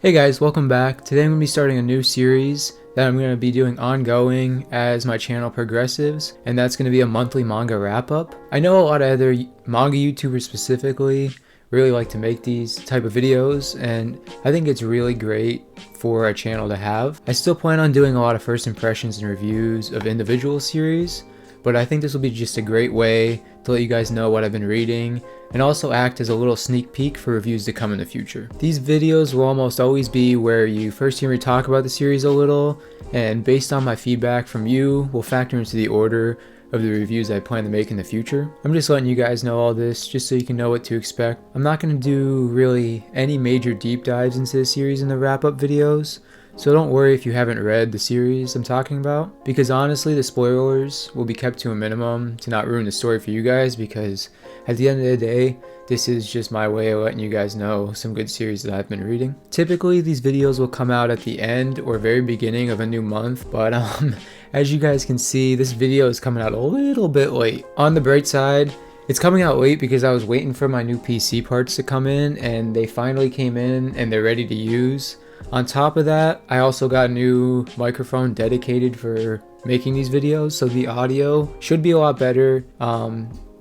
Hey guys, welcome back. Today I'm going to be starting a new series that I'm going to be doing ongoing as my channel progresses, and that's going to be a monthly manga wrap-up. I know a lot of other manga YouTubers specifically really like to make these type of videos, and I think it's really great for a channel to have. I still plan on doing a lot of first impressions and reviews of individual series, but I think this will be just a great way to let you guys know what I've been reading and also act as a little sneak peek for reviews to come in the future. These videos will almost always be where you first hear me talk about the series a little, and based on my feedback from you, will factor into the order of the reviews I plan to make in the future. I'm just letting you guys know all this just so you can know what to expect. I'm not going to do really any major deep dives into the series in the wrap-up videos, so don't worry if you haven't read the series I'm talking about, because honestly the spoilers will be kept to a minimum to not ruin the story for you guys, because at the end of the day, this is just my way of letting you guys know some good series that I've been reading. Typically these videos will come out at the end or very beginning of a new month, but as you guys can see, this video is coming out a little bit late. On the bright side, it's coming out late because I was waiting for my new PC parts to come in, and they finally came in and they're ready to use. On top of that, I also got a new microphone dedicated for making these videos, so the audio should be a lot better.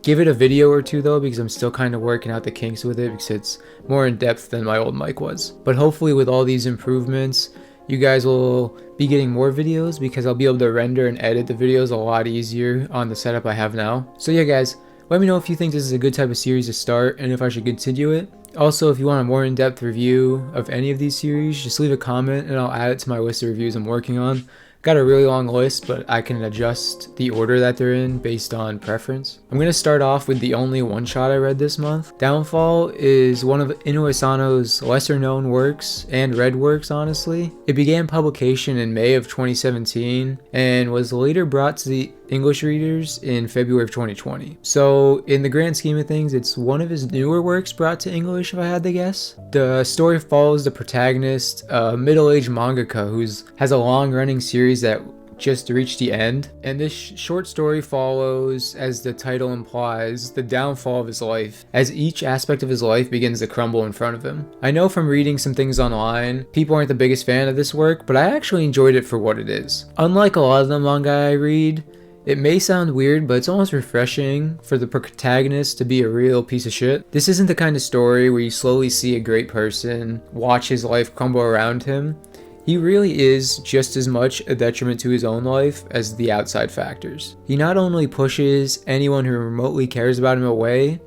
Give it a video or two though, because I'm still kind of working out the kinks with it, because it's more in depth than my old mic was. But hopefully with all these improvements, you guys will be getting more videos, because I'll be able to render and edit the videos a lot easier on the setup I have now. So yeah guys, let me know if you think this is a good type of series to start and if I should continue it. Also, if you want a more in-depth review of any of these series, just leave a comment and I'll add it to my list of reviews I'm working on. Got a really long list, but I can adjust the order that they're in based on preference. I'm going to start off with the only one-shot I read this month. Downfall is one of Inoue Asano's lesser-known works, and read works honestly. It began publication in May of 2017 and was later brought to the English readers in February of 2020. So in the grand scheme of things, it's one of his newer works brought to English, if I had to guess. The story follows the protagonist, a middle-aged mangaka who has a long-running series that just reached the end, and this short story follows, as the title implies, the downfall of his life, as each aspect of his life begins to crumble in front of him. I know from reading some things online, people aren't the biggest fan of this work, but I actually enjoyed it for what it is. Unlike a lot of the manga I read, it may sound weird, but it's almost refreshing for the protagonist to be a real piece of shit. This isn't the kind of story where you slowly see a great person watch his life crumble around him. He really is just as much a detriment to his own life as the outside factors. He not only pushes anyone who remotely cares about him away,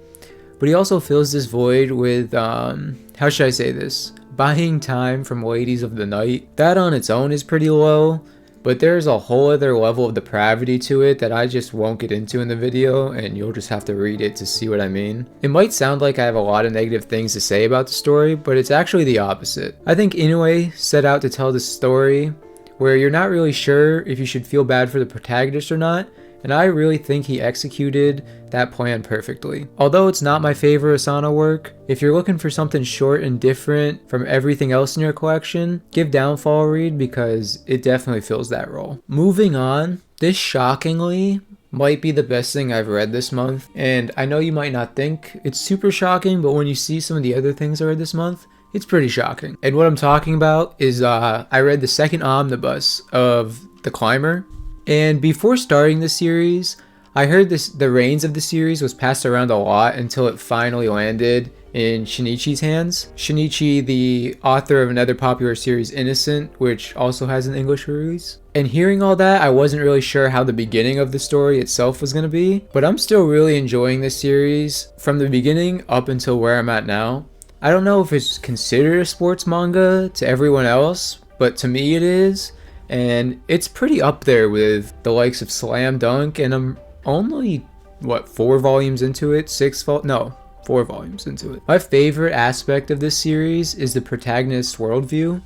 but he also fills this void with, how should I say this? Buying time from ladies of the night. That on its own is pretty low, but there's a whole other level of depravity to it that I just won't get into in the video, and you'll just have to read it to see what I mean. It might sound like I have a lot of negative things to say about the story, but it's actually the opposite. I think Inoue set out to tell this story where you're not really sure if you should feel bad for the protagonist or not, and I really think he executed that plan perfectly. Although it's not my favorite Asano work, if you're looking for something short and different from everything else in your collection, give Downfall a read, because it definitely fills that role. Moving on, this shockingly might be the best thing I've read this month, and I know you might not think it's super shocking, but when you see some of the other things I read this month, it's pretty shocking. And what I'm talking about is I read the second omnibus of The Climber. And before starting the series, I heard the reins of the series was passed around a lot until it finally landed in Shinichi's hands. Shinichi, the author of another popular series, Innocent, which also has an English release. And hearing all that, I wasn't really sure how the beginning of the story itself was going to be, but I'm still really enjoying this series from the beginning up until where I'm at now. I don't know if it's considered a sports manga to everyone else, but to me it is. And it's pretty up there with the likes of Slam Dunk, and I'm only, 4 volumes into it? 4 volumes into it. My favorite aspect of this series is the protagonist's worldview.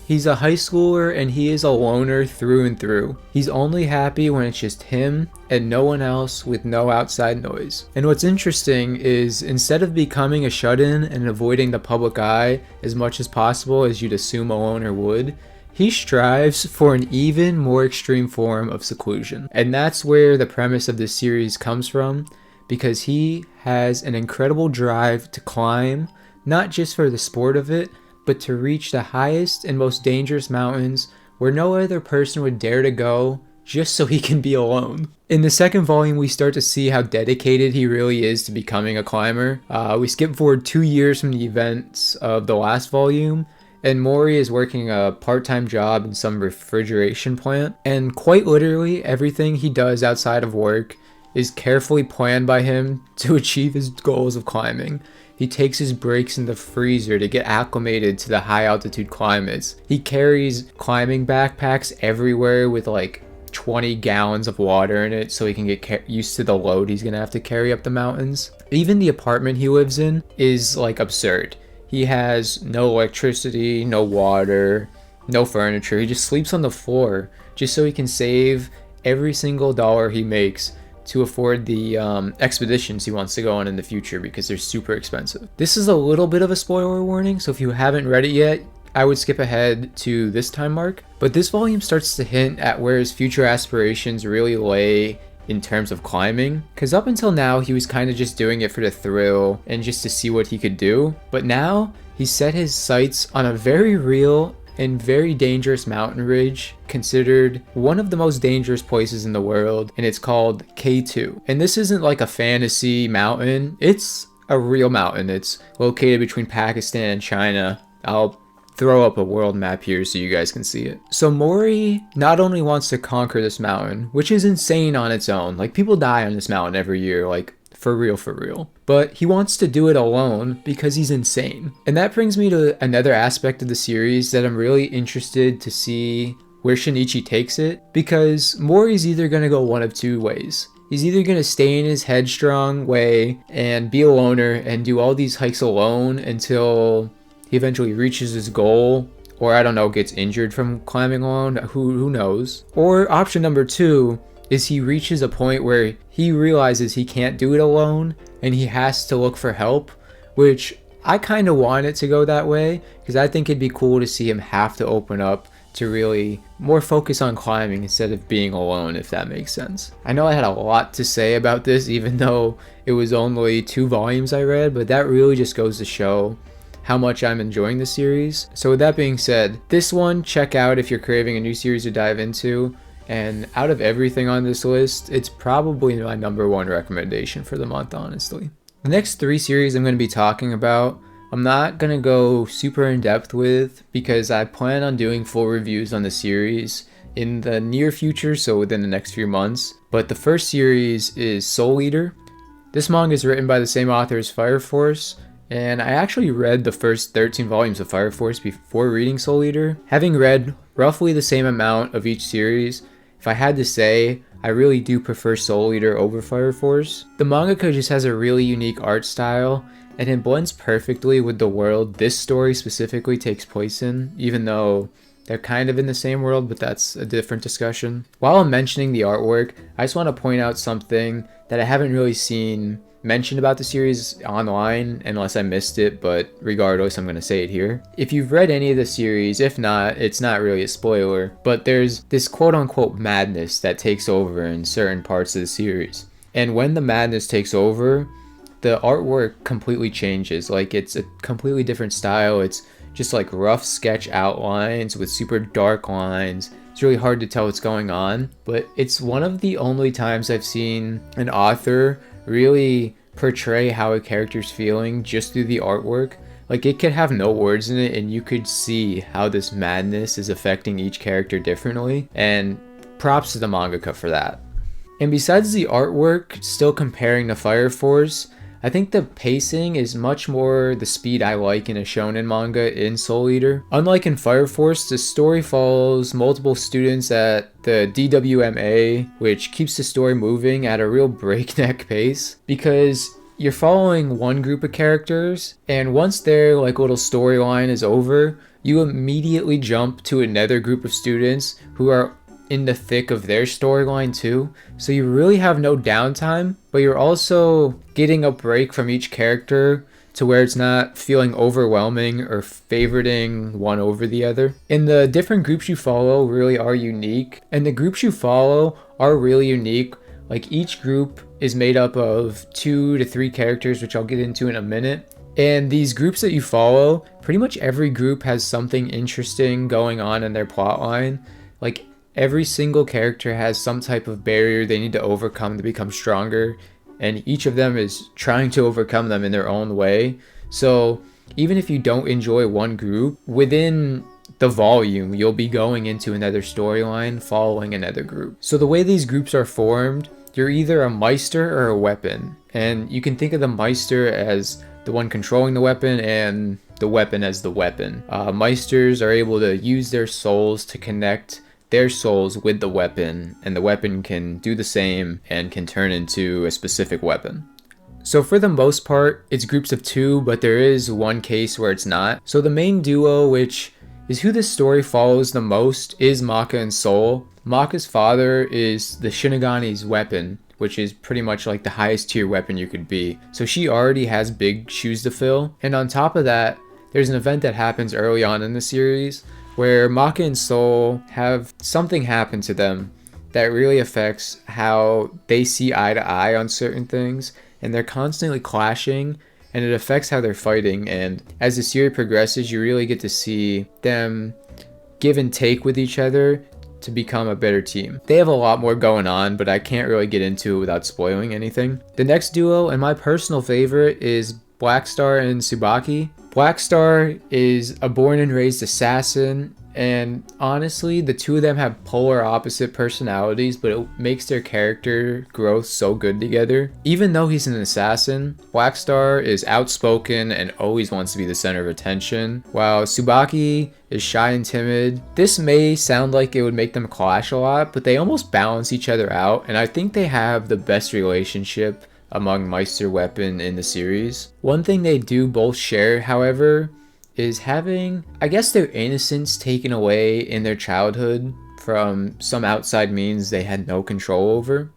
He's a high schooler and he is a loner through and through. He's only happy when it's just him and no one else, with no outside noise. And what's interesting is, instead of becoming a shut-in and avoiding the public eye as much as possible as you'd assume a loner would, he strives for an even more extreme form of seclusion. And that's where the premise of this series comes from, because he has an incredible drive to climb, not just for the sport of it, but to reach the highest and most dangerous mountains where no other person would dare to go, just so he can be alone. In the second volume, we start to see how dedicated he really is to becoming a climber. We skip forward 2 years from the events of the last volume, and Mori is working a part-time job in some refrigeration plant. And quite literally, everything he does outside of work is carefully planned by him to achieve his goals of climbing. He takes his breaks in the freezer to get acclimated to the high altitude climates. He carries climbing backpacks everywhere with like 20 gallons of water in it so he can get used to the load he's gonna have to carry up the mountains. Even the apartment he lives in is like absurd. He has no electricity, no water, no furniture. He just sleeps on the floor just so he can save every single dollar he makes to afford the expeditions he wants to go on in the future because they're super expensive. This is a little bit of a spoiler warning, so if you haven't read it yet, I would skip ahead to this time mark. But this volume starts to hint at where his future aspirations really lay in terms of climbing, because up until now he was kind of just doing it for the thrill and just to see what he could do. But now he's set his sights on a very real and very dangerous mountain ridge, considered one of the most dangerous places in the world, and it's called K2. And this isn't like a fantasy mountain, it's a real mountain. It's located between Pakistan and China. I'll throw up a world map here so you guys can see it. So Mori not only wants to conquer this mountain, which is insane on its own, like people die on this mountain every year, like for real, but he wants to do it alone because he's insane. And that brings me to another aspect of the series that I'm really interested to see where Shinichi takes it, because Mori's either going to go one of two ways. He's either going to stay in his headstrong way and be a loner and do all these hikes alone until he eventually reaches his goal, or I don't know, gets injured from climbing alone, who knows. Or option number two is he reaches a point where he realizes he can't do it alone and he has to look for help, which I kind of want it to go that way because I think it'd be cool to see him have to open up to really more focus on climbing instead of being alone, if that makes sense. I know I had a lot to say about this even though it was only 2 volumes I read, but that really just goes to show how much I'm enjoying the series. So with that being said, this one, check out if you're craving a new series to dive into. And out of everything on this list, it's probably my #1 recommendation for the month, honestly. The next 3 series I'm going to be talking about, I'm not going to go super in depth with because I plan on doing full reviews on the series in the near future, so within the next few months. But the first series is Soul Eater. This manga is written by the same author as Fire Force, and I actually read the first 13 volumes of Fire Force before reading Soul Eater. Having read roughly the same amount of each series, if I had to say, I really do prefer Soul Eater over Fire Force. The mangaka just has a really unique art style, and it blends perfectly with the world this story specifically takes place in, even though they're kind of in the same world, but that's a different discussion. While I'm mentioning the artwork, I just want to point out something that I haven't really seen mentioned about the series online unless I missed it, but regardless, I'm going to say it here. If you've read any of the series, if not, it's not really a spoiler, but there's this quote-unquote madness that takes over in certain parts of the series. And when the madness takes over, the artwork completely changes. Like, it's a completely different style. It's just like rough sketch outlines with super dark lines. It's really hard to tell what's going on, but it's one of the only times I've seen an author really portray how a character's feeling just through the artwork. Like, it could have no words in it and you could see how this madness is affecting each character differently, and props to the mangaka for that. And besides the artwork, still comparing to Fire Force, I think the pacing is much more the speed I like in a shonen manga in Soul Eater. Unlike in Fire Force, the story follows multiple students at the DWMA, which keeps the story moving at a real breakneck pace, because you're following one group of characters, and once their like little storyline is over, you immediately jump to another group of students who are in the thick of their storyline too. So you really have no downtime, but you're also getting a break from each character to where it's not feeling overwhelming or favoriting one over the other. And the different groups you follow really are unique, and the groups you follow are really unique. Like, each group is made up of 2 to 3 characters, which I'll get into in a minute, And these groups that you follow, pretty much every group has something interesting going on in their plot line. Like every single character has some type of barrier they need to overcome to become stronger, and each of them is trying to overcome them in their own way. So even if you don't enjoy one group, within the volume, you'll be going into another storyline following another group. So the way these groups are formed, you're either a Meister or a weapon. And you can think of the Meister as the one controlling the weapon and the weapon as the weapon. Meisters are able to use their souls to connect their souls with the weapon, and the weapon can do the same and can turn into a specific weapon. So for the most part, it's groups of 2, but there is one case where it's not. So the main duo, which is who this story follows the most, is Maka and Soul. Maka's father is the Shinigani's weapon, which is pretty much like the highest tier weapon you could be. So she already has big shoes to fill. And on top of that, there's an event that happens early on in the series where Maka and Soul have something happen to them that really affects how they see eye to eye on certain things, and they're constantly clashing, and it affects how they're fighting. And as the series progresses, you really get to see them give and take with each other to become a better team. They have a lot more going on, but I can't really get into it without spoiling anything. The next duo, and my personal favorite, is Blackstar and Tsubaki. Blackstar is a born and raised assassin, and honestly, the two of them have polar opposite personalities, but it makes their character growth so good together. Even though he's an assassin, Blackstar is outspoken and always wants to be the center of attention, while Tsubaki is shy and timid. This may sound like it would make them clash a lot, but they almost balance each other out, and I think they have the best relationship among Meister Weapon in the series. One thing they do both share, however, is having, I guess, their innocence taken away in their childhood from some outside means they had no control over.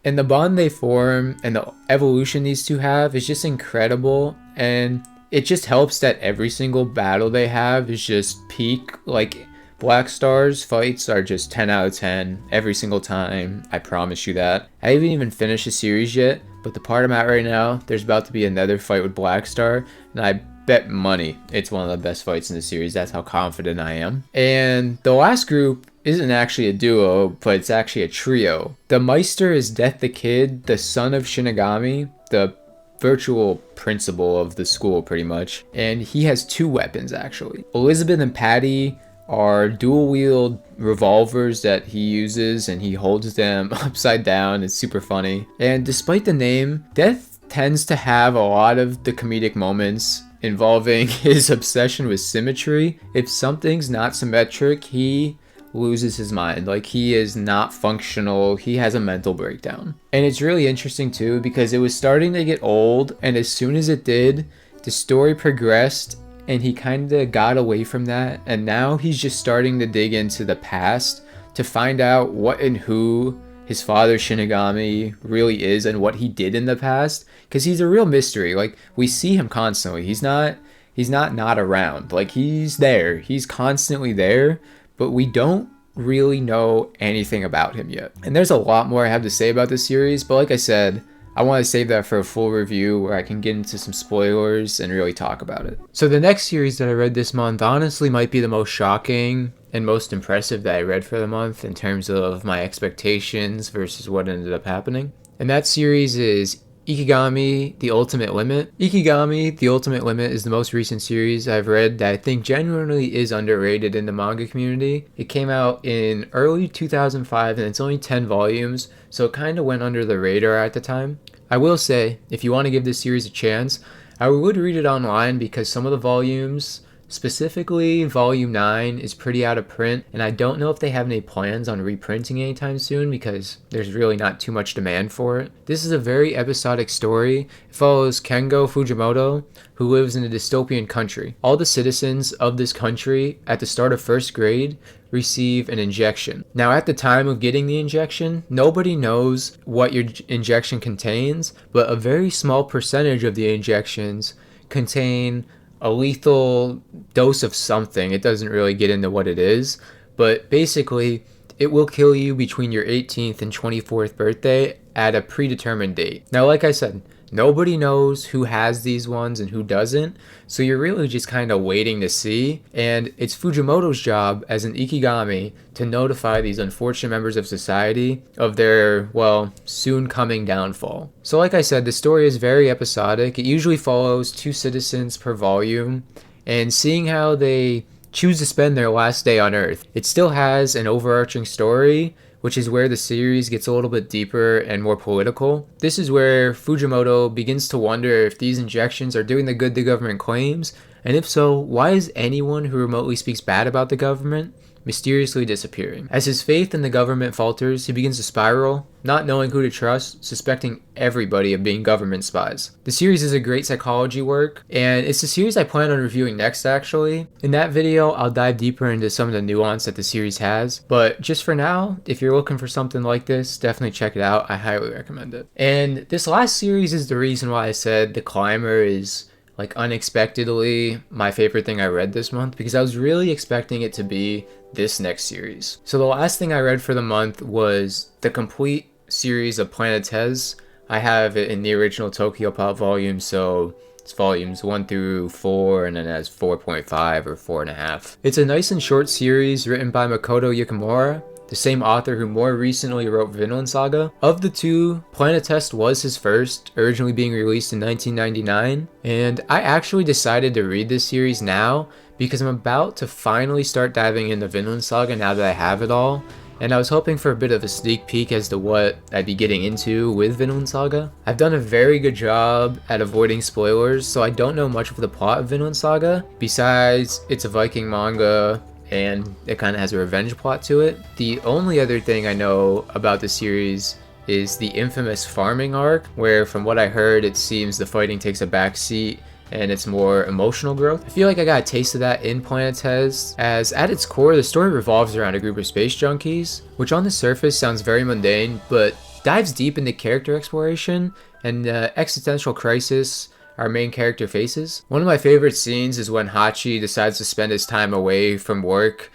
And the bond they form and the evolution these two have is just incredible, and it just helps that every single battle they have is just peak. Like, Blackstar's fights are just 10 out of 10 every single time, I promise you that. I haven't even finished the series yet, but the part I'm at right now, there's about to be another fight with Blackstar, and I bet money it's one of the best fights in the series. That's how confident I am. And the last group isn't actually a duo, but it's actually a trio. The Meister is Death the Kid, the son of Shinigami, the virtual principal of the school pretty much, and he has 2 weapons actually. Elizabeth and Patty are dual wield revolvers that he uses, and he holds them upside down. It's super funny. And despite the name, Death tends to have a lot of the comedic moments involving his obsession with symmetry. If something's not symmetric, he loses his mind. Like, he is not functional. He has a mental breakdown. And it's really interesting too, because it was starting to get old, and as soon as it did, the story progressed and he kind of got away from that, and now he's just starting to dig into the past to find out what and who his father Shinigami really is and what he did in the past, because he's a real mystery. Like, we see him constantly. He's not around. Like, he's there. He's constantly there, but we don't really know anything about him yet. And there's a lot more I have to say about this series, but like I said, I want to save that for a full review where I can get into some spoilers and really talk about it. So the next series that I read this month honestly might be the most shocking and most impressive that I read for the month in terms of my expectations versus what ended up happening. And that series is Ikigami: The Ultimate Limit. Ikigami: The Ultimate Limit is the most recent series I've read that I think genuinely is underrated in the manga community. It came out in early 2005 and it's only 10 volumes, so it kind of went under the radar at the time. I will say, if you want to give this series a chance, I would read it online because some of the volumes, specifically volume 9, is pretty out of print, and I don't know if they have any plans on reprinting anytime soon because there's really not too much demand for it. This is a very episodic story. It follows Kengo Fujimoto, who lives in a dystopian country. All the citizens of this country at the start of first grade receive an injection. Now, at the time of getting the injection, nobody knows what your injection contains, but a very small percentage of the injections contain a lethal dose of something. It doesn't really get into what it is, but basically it will kill you between your 18th and 24th birthday at a predetermined date. Now, like I said, Nobody knows who has these ones and who doesn't, so you're really just kind of waiting to see, and it's Fujimoto's job as an Ikigami to notify these unfortunate members of society of their, well, soon coming downfall. So like I said, the story is very episodic. It usually follows 2 citizens per volume, and seeing how they choose to spend their last day on Earth. It still has an overarching story, which is where the series gets a little bit deeper and more political. This is where Fujimoto begins to wonder if these injections are doing the good the government claims, and if so, why is anyone who remotely speaks bad about the government mysteriously disappearing? As his faith in the government falters, he begins to spiral, not knowing who to trust, suspecting everybody of being government spies. The series is a great psychology work, and it's the series I plan on reviewing next actually. In that video, I'll dive deeper into some of the nuance that the series has, but just for now, if you're looking for something like this, definitely check it out. I highly recommend it. And this last series is the reason why I said The Climber is like unexpectedly my favorite thing I read this month, because I was really expecting it to be this next series. So the last thing I read for the month was the complete series of Planetes. I have it in the original Tokyo Pop volume, so it's volumes 1 through 4, and then it has 4.5 or 4.5. It's a nice and short series written by Makoto Yukimura, the same author who more recently wrote Vinland Saga. Of the 2, Planetes was his first, originally being released in 1999, and I actually decided to read this series now because I'm about to finally start diving into Vinland Saga now that I have it all, and I was hoping for a bit of a sneak peek as to what I'd be getting into with Vinland Saga. I've done a very good job at avoiding spoilers, so I don't know much of the plot of Vinland Saga, besides it's a Viking manga and it kind of has a revenge plot to it. The only other thing I know about the series is the infamous farming arc, where from what I heard it seems the fighting takes a backseat and it's more emotional growth. I feel like I got a taste of that in Planetes, as at its core the story revolves around a group of space junkies, which on the surface sounds very mundane, but dives deep into character exploration and the existential crisis our main character faces. One of my favorite scenes is when Hachi decides to spend his time away from work,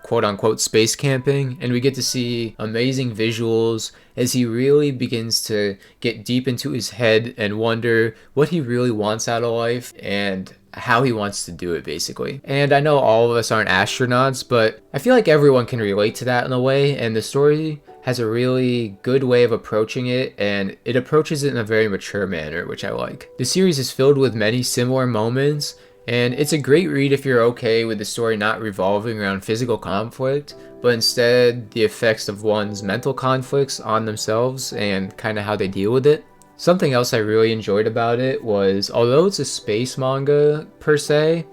quote-unquote space camping, and we get to see amazing visuals as he really begins to get deep into his head and wonder what he really wants out of life and how he wants to do it, basically. And I know all of us aren't astronauts, but I feel like everyone can relate to that in a way, and the story has a really good way of approaching it, and it approaches it in a very mature manner, which I like. The series is filled with many similar moments, and it's a great read if you're okay with the story not revolving around physical conflict, but instead the effects of one's mental conflicts on themselves and kind of how they deal with it. Something else I really enjoyed about it was, although it's a space manga per se,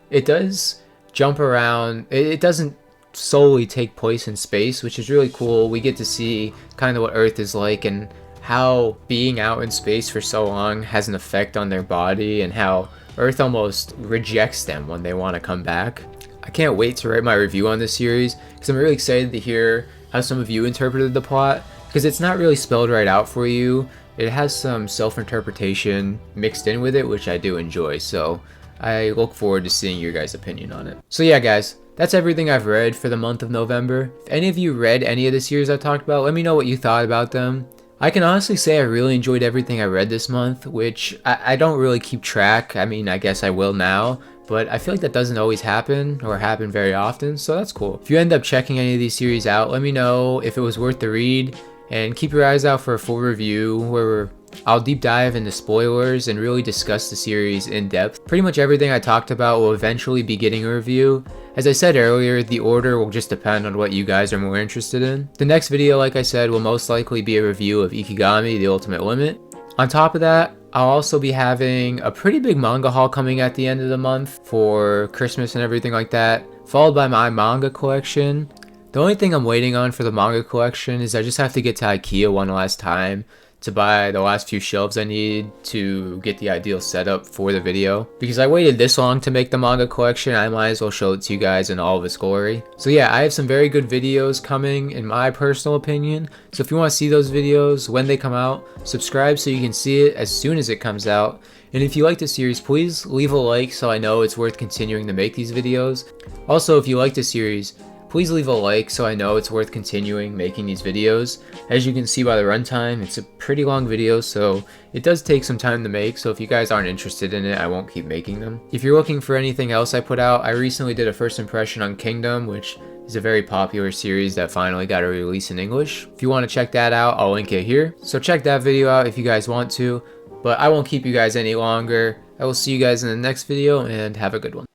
it does jump around. It doesn't solely take place in space, which is really cool. We get to see kind of what Earth is like and how being out in space for so long has an effect on their body and how Earth almost rejects them when they want to come back. I can't wait to write my review on this series because I'm really excited to hear how some of you interpreted the plot, because it's not really spelled right out for you. It has some self-interpretation mixed in with it, which I do enjoy, so I look forward to seeing your guys' opinion on it. So yeah guys, that's everything I've read for the month of November. If any of you read any of the series I talked about, let me know what you thought about them. I can honestly say I really enjoyed everything I read this month, which I don't really keep track. I mean, I guess I will now, but I feel like that doesn't always happen or happen very often, so that's cool. If you end up checking any of these series out, let me know if it was worth the read, and keep your eyes out for a full review where I'll deep dive into spoilers and really discuss the series in depth. Pretty much everything I talked about will eventually be getting a review. As I said earlier, the order will just depend on what you guys are more interested in. The next video, like I said, will most likely be a review of Ikigami, The Ultimate Limit. On top of that, I'll also be having a pretty big manga haul coming at the end of the month for Christmas and everything like that, followed by my manga collection. The only thing I'm waiting on for the manga collection is I just have to get to IKEA one last time to buy the last few shelves I need to get the ideal setup for the video. Because I waited this long to make the manga collection, I might as well show it to you guys in all of its glory. So yeah, I have some very good videos coming in my personal opinion. So if you want to see those videos when they come out, subscribe so you can see it as soon as it comes out. And if you like the series, please leave a like so I know it's worth continuing to make these videos. Also, if you like the series, please leave a like so I know it's worth continuing making these videos. As you can see by the runtime, it's a pretty long video, so it does take some time to make, so if you guys aren't interested in it, I won't keep making them. If you're looking for anything else I put out, I recently did a first impression on Kingdom, which is a very popular series that finally got a release in English. If you want to check that out, I'll link it here. So check that video out if you guys want to, but I won't keep you guys any longer. I will see you guys in the next video, and have a good one.